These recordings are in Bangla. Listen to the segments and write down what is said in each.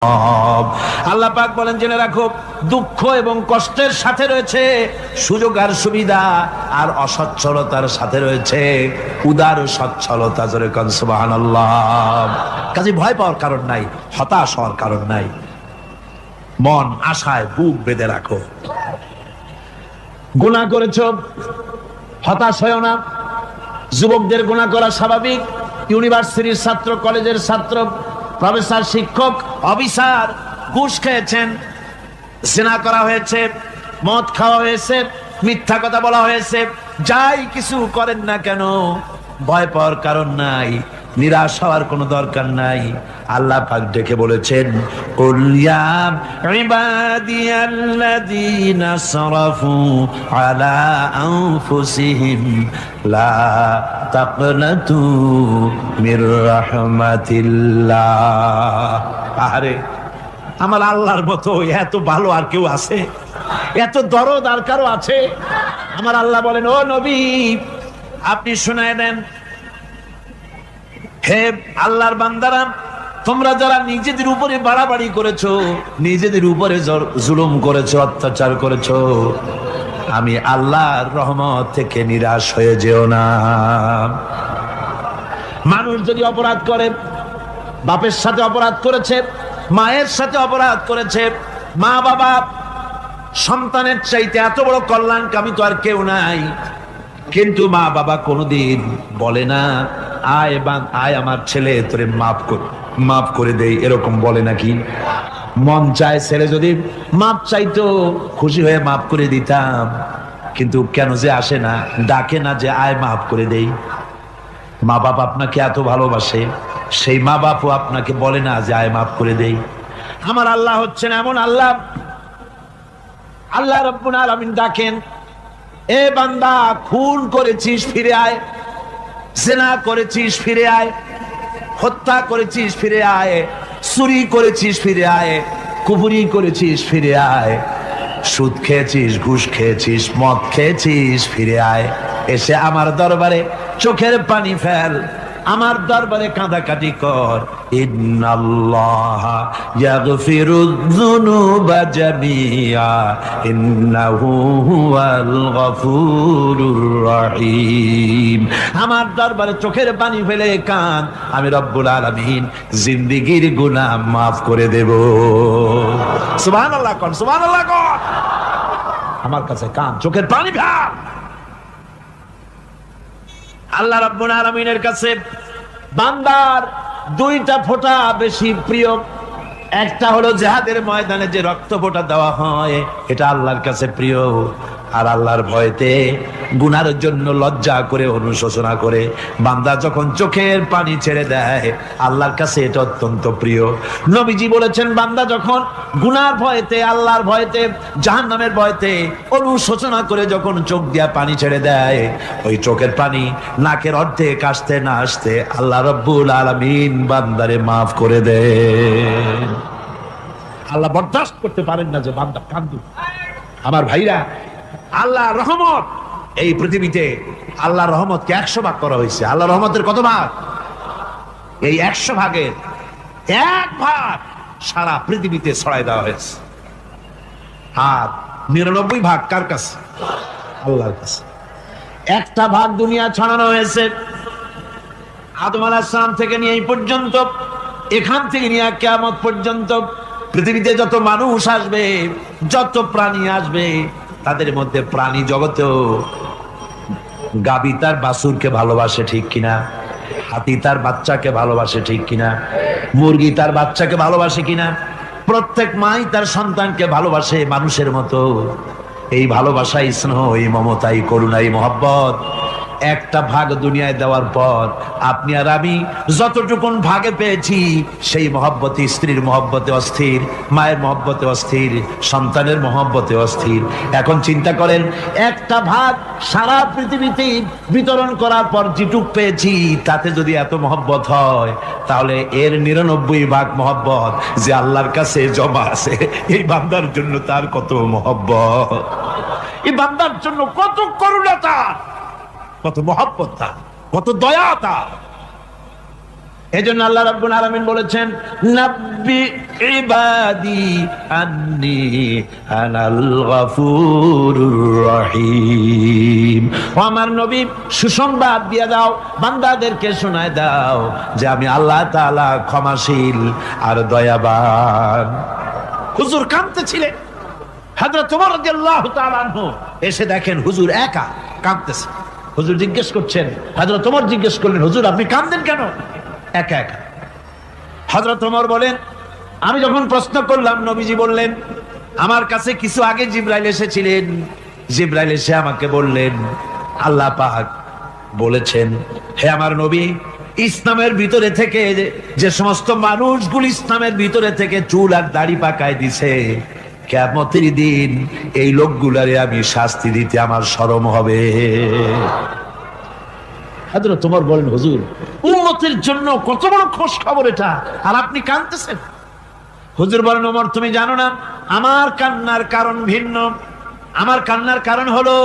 আল্লাহ পাক বলেন, জেনে রাখো দুঃখ এবং কষ্টের সাথে রয়েছে সুযোগ আর সুবিধা, আর অসচ্ছলতার সাথে রয়েছে উদার সচ্ছলতা। জোরে কোন সুবহানাল্লাহ। কাজে ভয় পাওয়ার কারণ নাই, হতাশ হওয়ার কারণ নাই। মন আশায় বুক বেঁধে রাখো। গুনাহ করেছো, হতাশ হয়ো না। যুবকদের গুনাহ করা স্বাভাবিক। ইউনিভার্সিটির ছাত্র, কলেজের ছাত্র, প্রফেসর, শিক্ষক, অফিসার ঘুষ খেয়েছেন, জিনা করা হয়েছে, মদ খাওয়া হয়েছে, মিথ্যা কথা বলা হয়েছে, যাই কিছু করেন না কেন ভয় পাওয়ার কারণ নাই, নিরাশ হওয়ার কোনো দরকার নাই। আল্লাহ পাক ডেকে বলেছেন, কুল ইয়া ইবাদিয়াল্লাযীনা আসরাফু আলা আনফুসিহিম লা তাকনাতু মির রাহমাতিল্লাহ। আরে আমার আল্লাহর মতো এত ভালো আর কেউ আছে? এত দরদ আর কারো আছে? আমার আল্লাহ বলেন, ও নবী আপনি শুনায় দেন, হে আল্লাহর বান্দারা, তোমরা যারা নিজেদের উপরে বাড়াবাড়ি করেছো, নিজেদের উপরে জুলুম করেছো, অত্যাচার করেছো, আমি আল্লাহর রহমত থেকে নিরাশ হয়ে যেও না। মানুষ যদি অপরাধ করে, বাপের সাথে অপরাধ করেছে, মায়ের সাথে অপরাধ করেছে, মা বাবা সন্তানের চাইতে এত বড় কল্যাণকামী তো আর কেউ নাই, কিন্তু মা বাবা কোনোদিন বলে না আয় আমার ছেলে তোরে মাফ করে দেই, এরকম বলে নাকি? মন চায় ছেলে যদি মাপ চাইতো, খুশি হয়ে মাফ করে দিতাম, কিন্তু কেন যে আসে না, ডাকে না যে আয় মাফ করে দেই। মা বাপ আপনাকে এত ভালোবাসে, সেই মা বাপও আপনাকে বলে না যে আয় মাফ করে দেই। আমার আল্লাহ হচ্ছেন এমন আল্লাহ, আল্লাহ রাব্বুল আলামিন ডাকেন, এ বান্দা খুন করেছিস ফিরে আয়, জিনা করেছিস ফিরে আয়, হত্যা করেছিস ফিরে আয়, চুরি করেছিস ফিরে আয়, কুফরি করেছিস ফিরে আয়, সুদ খেয়েছিস, ঘুষ খেয়েছিস, মদ খেয়েছিস ফিরে আয়, এসে আমার দরবারে চোখের পানি ফেল, আমার দরবারে কাঁদাকাটি কর। ইন্নাল্লাহা ইয়াগফিরুয যুনুবা জামিআ ইন্নাহু হুয়াল গফুরুর রহিম। আমার দরবারে চোখের পানি ফেলে কাঁদ, আমি রব্বুল আলামিন জিন্দেগীর গুনাহ মাফ করে দেব। সুবহানাল্লাহ কোন, সুবহানাল্লাহ কোন। আমার কাছে কাঁদ, চোখের পানি ফেল। আল্লাহ রাব্বুল আলামিনের কাছে বান্দার দুইটা ফোঁটা বেশি প্রিয়। একটা হলো জিহাদের ময়দানে যে রক্ত ফোঁটা দেওয়া হয়, এটা আল্লাহর কাছে প্রিয়। আর আল্লাহর ভয়তে গুনার জন্য লজ্জা করে, অনুশোচনা করে বান্দা যখন চোখের পানি ছেড়ে দেয়, আল্লাহর কাছে এটা অত্যন্ত প্রিয়। নবীজি বলেছেন, বান্দা যখন গুনার ভয়তে, আল্লাহর ভয়তে, জাহান্নামের ভয়তে অনুশোচনা করে যখন চোখ দিয়া পানি ছেড়ে দেয়, ওই চোখের পানি নাকের অর্ধেক আসতে না আসতে আল্লাহ রাব্বুল আলামিন বান্দারে মাফ করে দেয়। আল্লাহ বরদাস্ত করতে পারেন না যে বান্দা কান্দুক। আমার ভাইরা, আল্লাহর রহমত এই পৃথিবীতে, আল্লাহর রহমতকে 100 ভাগ করা হয়েছে। আল্লাহর রহমতের কত ভাগ? এই 100 ভাগের 1 ভাগ সারা পৃথিবীতে ছড়াই দেওয়া হয়েছে। আর 99 ভাগ কার কাছে? আল্লাহর কাছে। একটা ভাগ দুনিয়া ছড়ানো হয়েছে আদম আলাইহিস সালাম থেকে নিয়ে এই পর্যন্ত, এখান থেকে নিয়ে কিয়ামত পর্যন্ত পৃথিবীতে যত মানুষ আসবে, যত প্রাণী আসবে, তাদের মধ্যে প্রাণী জগতেও গাভী তার বাছুরকে ভালোবাসে, ঠিক কিনা? হাতি তার বাচ্চাকে ভালোবাসে, ঠিক কিনা? মুরগি তার বাচ্চাকে ভালোবাসে কিনা? প্রত্যেক মাই তার সন্তানকে ভালোবাসে মানুষের মতো। এই ভালোবাসা, স্নেহ, এই মমতা, এই করুণা, এই মহব্বত একটা ভাগ দুনিয়ায় দেওয়ার পর আপনি আর আমি যতটুকুন ভাগে পেয়েছি, সেই মহব্বতে, স্ত্রীর মহব্বতে অস্থির, মায়ের মহব্বতে অস্থির, সন্তানের মহব্বতে অস্থির। এখন চিন্তা করেন, একটা ভাগ সারা পৃথিবীতে বিতরণ করার পর যেটুক পেয়েছি, তাতে যদি এত মহব্বত হয়, তাহলে এর 99 ভাগ মহব্বত যে আল্লাহর কাছে জমা আছে, এই বান্দার জন্য তার কত মহব্বত, এই বান্দার জন্য কত করুণা, কত মহব্বত, কত দয়া। এজন্য আল্লাহ রাব্বুল আলামিন বলেছেন, নাব্বি ইবাদি আন্নি আনাল গফুরুর রহিম। ও আমার নবী, সুসংবাদ দিয়ে দাও, বান্দাদেরকে শোনায় দাও যে আমি আল্লাহ তাআলা ক্ষমাশীল আর দয়াবান। হুজুর কাঁদতেছিলেন। হযরত ওমর রাদিয়াল্লাহু তাআলা আনহু এসে দেখেন হুজুর একা কাঁদতেছে। হুজুর জিজ্ঞেস করছেন, হযরত ওমর জিজ্ঞেস করলেন, হুজুর আপনি কাঁদেন কেন একা একা? হযরত ওমর বলেন, আমি যখন প্রশ্ন করলাম নবীজি বললেন, আমার কাছে কিছু আগে জিবরাইল এসেছিলেন। জিবরাইল এসে আমাকে বললেন, আল্লাহ পাক বলেছেন, হে আমার নবী, ইসলামের ভিতরে থেকে যে সমস্ত মানুষগুলো ইসলামের ভিতরে থেকে চুল আর দাড়ি পাকায় দিছে, কিয়ামতের দিন এই লোকগুলারে আমি শাস্তি দিতে আমার শরম হবে। হযরত ওমর বলেন, হুজুর উম্মতের জন্য কত বড় খোঁজ খবর এটা, আর আপনি কাঁদতেছেন। হুজুর বলেন, ওমর তুমি জানো না আমার কান্নার কারণ ভিন্ন। আমার কান্নার কারণ হলো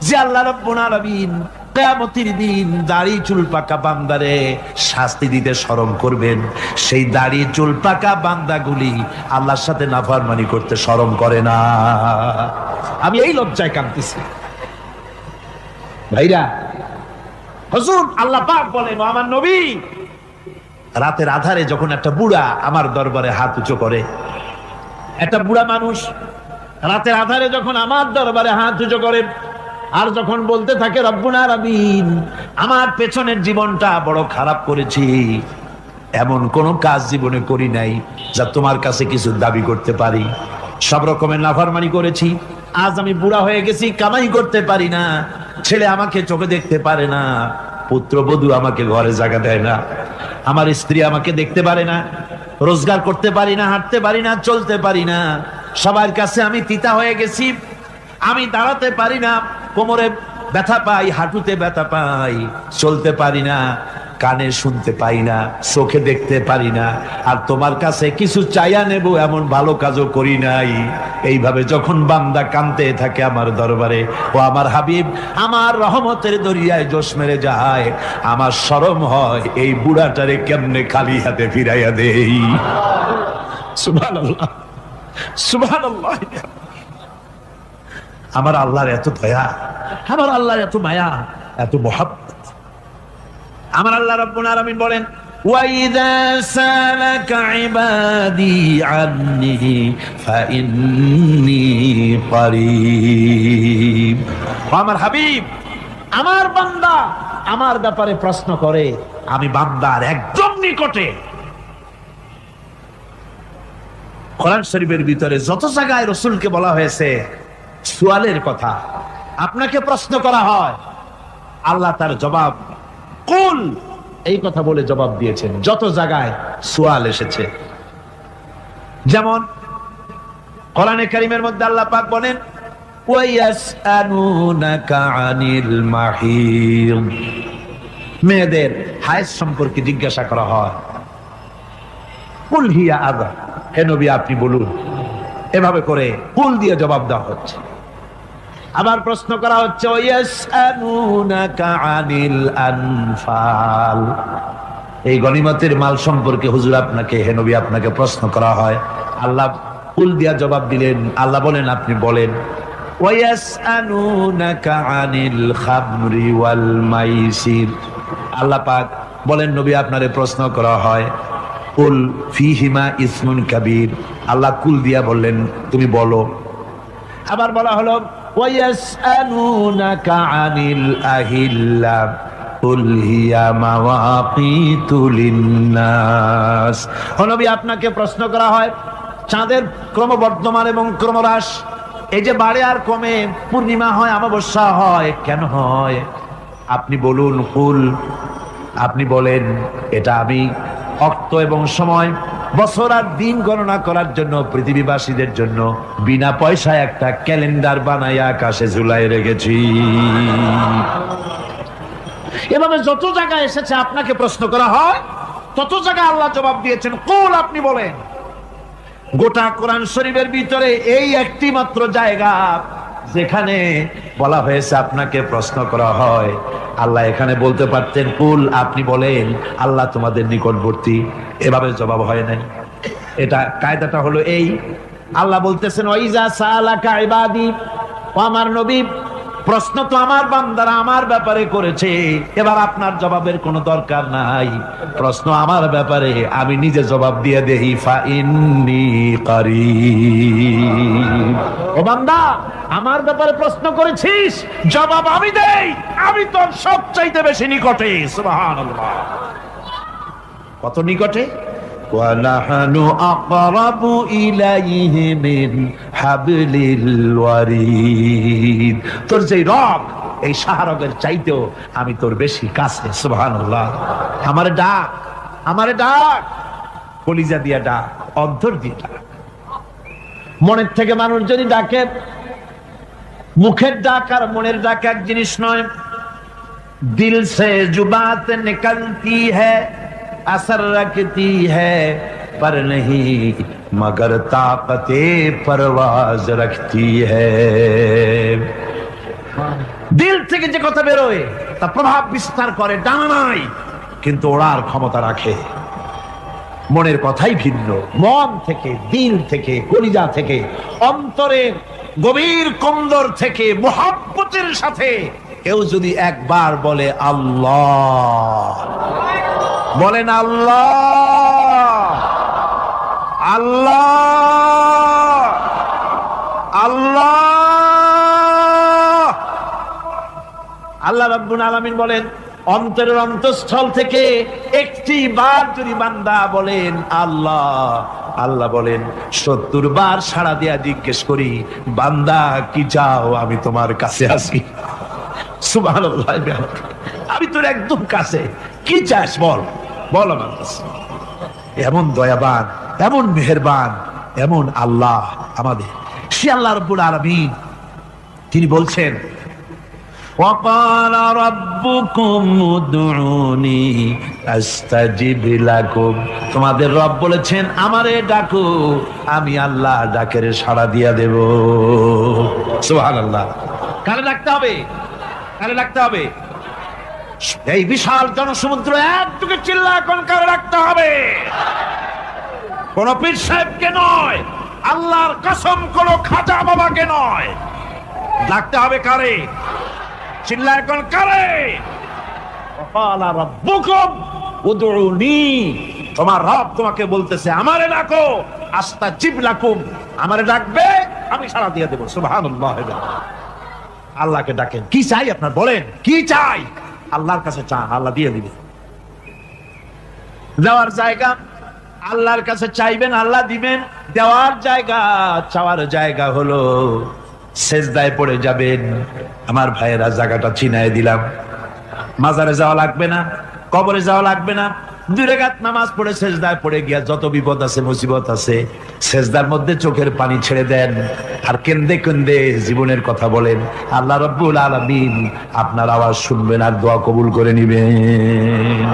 যে আল্লাহ রাব্বুল আলামিন কিয়ামতের দিন দাড়ি চুল পাকা বান্দারে শাস্তি দিতে শরম করবেন। সেই দাড়ি চুল পাকা বান্দাগুলি আল্লাহর সাথে নাফরমানি করতে শরম করে না। আমি এই লজ্জায় কাঁদতেছি। ভাইরা, হুজুর আল্লাহ পাক বলেন, আমার নবী, রাতের আধারে যখন একটা বুড়া আমার দরবারে হাত উঁচু করে, একটা বুড়া মানুষ রাতের আধারে যখন আমার দরবারে হাত উঁচু করে আর যখন বলতে থাকে, রব্বুল আলামিন আমার পেছনের জীবনটা বড় খারাপ করেছি, এমন কোন কাজ জীবনে করি নাই যা তোমার কাছে কিছু দাবি করতে পারি, সব রকমের নাফরমানি করেছি, আজ আমি বুড়া হয়ে গেছি, কামাই করতে পারি না, ছেলে আমাকে চোখে দেখতে পারে না, পুত্রবধূ আমাকে ঘরে জায়গা দেয় না, আমার স্ত্রী আমাকে দেখতে পারে না, রোজগার করতে পারি না, হাঁটতে পারি না, চলতে পারি না, সবার কাছে আমি তিতা হয়ে গেছি, আমি দাঁড়াতে পারি না, কোমরে ব্যথা পাই, হাঁটুতে ব্যথা পাই, চলতে পারি না, কানে শুনতে পাই না, চোখে দেখতে পারি না, আর তোমার কাছে কিছু চাইয়া নেব এমন ভালো কাজও করি নাই। এইভাবে যখন বান্দা কাঁদতে থাকে আমার দরবারে, ও আমার হাবিব আমার রহমতের দরিয়ায় জোশ মেরে যায়, আমার শরম হয় এই বুড়াটারে কেমনে খালি হাতে ফিরাইয়া দেই। সুবহানাল্লাহ, সুবহানাল্লাহ। আমার আল্লাহর এত দয়া, আমার আল্লাহর এত মায়া, এত মহব্বত। আমার আল্লাহ রাব্বুল আলামিন বলেন, ওয়াইযা সালাকা ইবাদি আন্নি ফাইন্নী করিব। আমার হাবিব, আমার বান্দা আমার ব্যাপারে প্রশ্ন করে, আমি বান্দার একদম নিকটে। কোরআন শরীফের ভিতরে যত জায়গায় রাসূলকে বলা হয়েছে সুয়ালের কথা, আপনাকে প্রশ্ন করা হয়, আল্লাহ তার জবাব কুল এই কথা বলে জবাব দিয়েছেন। যত জায়গায় সুয়াল এসেছে, যেমন কোরআনে কারীমের মধ্যে আল্লাহ পাক বলেন, ওয়ায়াসআলুনাকা আনিল মাহিদ, মেয়েদের হায়েজ সম্পর্কে জিজ্ঞাসা করা হয়, কুল হিয়া আযা, হে নবী আপনি বলুন। এভাবে করে কুল দিয়ে জবাব দেওয়া হচ্ছে। আবার প্রশ্ন করা হচ্ছে, ওয়ায়াসআলুনাকা আনিল আনফাল, এই গনিমতের মাল সম্পর্কে হুজুর আপনাকে, হে নবী আপনাকে প্রশ্ন করা হয়। আল্লাহ কুল দিয়া জবাব দিলেন। আল্লাহ বলেন আপনি বলেন। ওয়ায়াসআলুনাকা আনিল খামরি ওয়াল মাইসির, আল্লাহ পাক বলেন নবী আপনারে প্রশ্ন করা হয়, কুল ফিহিমা ইসমুন কাবীর, আল্লাহ কুল দিয়া বললেন তুমি বলো। আবার বলা হলো, ওয়ায়াসআলুনাকা আনিল আহিল্লা কুল হিয়া মাওয়াকিতু লিন্নাস, ও নবী আপনাকে প্রশ্ন করা হয় চাঁদের ক্রমবর্ধমান এবং ক্রমহ্রাস, এই যে বাড়ে আর কমে, পূর্ণিমা হয় অমাবস্যা হয়, কেন হয় আপনি বলুন। কুল, আপনি বলেন এটা আমি অক্ত এবং সময়, বছর আর দিন গণনা করার জন্য পৃথিবীবাসীদের জন্য বিনা পয়সায় একটা ক্যালেন্ডার বানাইয়া আকাশে ঝুলাই রেখেছি। এভাবে যত জায়গায় এসেছে আপনাকে প্রশ্ন করা হয়, তত জায়গায় আল্লাহ জবাব দিয়েছেন কুল, আপনি বলেন। গোটা কোরআন শরীফের ভিতরে এই একটি মাত্র জায়গা যেখানে বলা হয়েছে আপনাকে প্রশ্ন করা হয়, আল্লাহ এখানে বলতে পারতেন কুল, আপনি বলেন আল্লাহ তোমাদের নিকটবর্তী, এভাবে জবাব হয় নাই। এটা কায়দাটা হলো এই, আল্লাহ বলতেছেন ওয়াইজা সালাকা ইবাদি, ও আমার নবী প্রশ্ন তো আমার বান্দারা আমার ব্যাপারে করেছে, এবার আপনার জবাবের কোনো দরকার নাই, প্রশ্ন আমার ব্যাপারে, আমি নিজে জবাব দিয়ে দেই, ফা ইন্নী কারীব। ও বান্দা আমার ব্যাপারে প্রশ্ন করেছিস, জবাব আমি দেই, আমি তোর সবচাইতে বেশি নিকটে। সুবহানাল্লাহ, কত নিকটে? وَنَحْنُ أَقْرَبُ إِلَيْهِ مِنْ حَبْلِ الْوَرِيدِ। তোর যে রব, এই শাহরগের চাইতেও আমি তোর বেশি কাছে। সুবহানাল্লাহ। আমারে ডাক, আমারে ডাক, কলিজা দিয়া ডাক, অন্তর দিয়ে ডাক। মনের থেকে মানুষ যদি ডাকে, মুখের ডাক আর মনের ডাক এক জিনিস নয়। দিল সে জুবাত নিকলতি হ্যায়, असर रखती है पर नहीं मगर ताकते परवाज रखती है। দিল থেকে যে কথা বেরোয় তা প্রভাব বিস্তার করে, ডানা নাই কিন্তু ওড়ার ক্ষমতা রাখে। মনের কথাই ভিন্ন, মন থেকে, দিল থেকে, কলিজা থেকে, অন্তরের গভীর কন্দর থেকে মুহাব্বতের সাথে কেউ যদি একবার বলে আল্লাহ, বলেন আল্লাহ, আল্লাহ, আল্লাহ। আল্লাহ রাব্বুল আলামিন বলেন অন্তরের অন্তঃস্থল থেকে একটি বার যদি বান্দা বলেন আল্লাহ, আল্লাহ বলেন 70 বার সাড়া দিয়া জিজ্ঞেস করি, বান্দা কি চাও, আমি তোমার কাছে আছি। সুবহানাল্লাহ, আমি তোর একদম কাছে, কি চাস বল, বল আমার কাছে। এমন দয়াবান, এমন মেহেরবান, এমন আল্লাহ আমাদের। সে আল্লাহ রাব্বুল আলামিন তিনি বলছেন وَقَالَ رَبُّكُمْ উদউনি আস্তাজিব লাকুম। তোমাদের রব বলেছেন আমারে ডাকো, আমি আল্লাহ ডাকের সাড়া দিয়া দেব। সুবহানাল্লাহ। কারে ডাকতে হবে? কারে ডাকতে হবে? এই বিশাল জনসমুদ্র একটুকে চিল্লা কোন কারে রাখতে হবে? কোন পীর সাহেবকে নয়, আল্লাহর কসম কোন খাজা বাবাকে নয়, ডাকতে হবে কারে? চিল্লা কোন কারে? ওয়াকালা রাব্বুকুম উদউনি, তোমার রব তোমাকে বলতেছে আমারে ডাকো, আস্তাজিব লাকুম, আমারে ডাকবে আমি সাড়া দিয়ে দেব। সুবহানাল্লাহ। আল্লাহকে ডাকেন, কি চাই আপনার বলেন, কি চাই? আল্লাহর কাছে চান, আল্লাহ দিয়ে দিবে। দেওয়ার জায়গা আল্লাহর কাছে চাইবেন, আল্লাহ দিবেন। দেওয়ার জায়গা, চাওয়ার জায়গা হলো সেজদায় পড়ে যাবেন। আমার ভাইয়েরা জায়গাটা চিনায় দিলাম। মাজারে যাওয়া লাগবে না, কবরে যাওয়া লাগবে না, 2 রাকাত নামাজ পড়ে সেজদায় পড়ে গিয়া যত বিপদ আছে, মুসিবত আছে, সেজদার মধ্যে চোখের পানি ছেড়ে দেন আর কেন্দে কেন্দে জীবনের কথা বলেন। আল্লাহ রাব্বুল আলামিন আপনার আওয়াজ শুনবেন আর দোয়া কবুল করে নিবেন।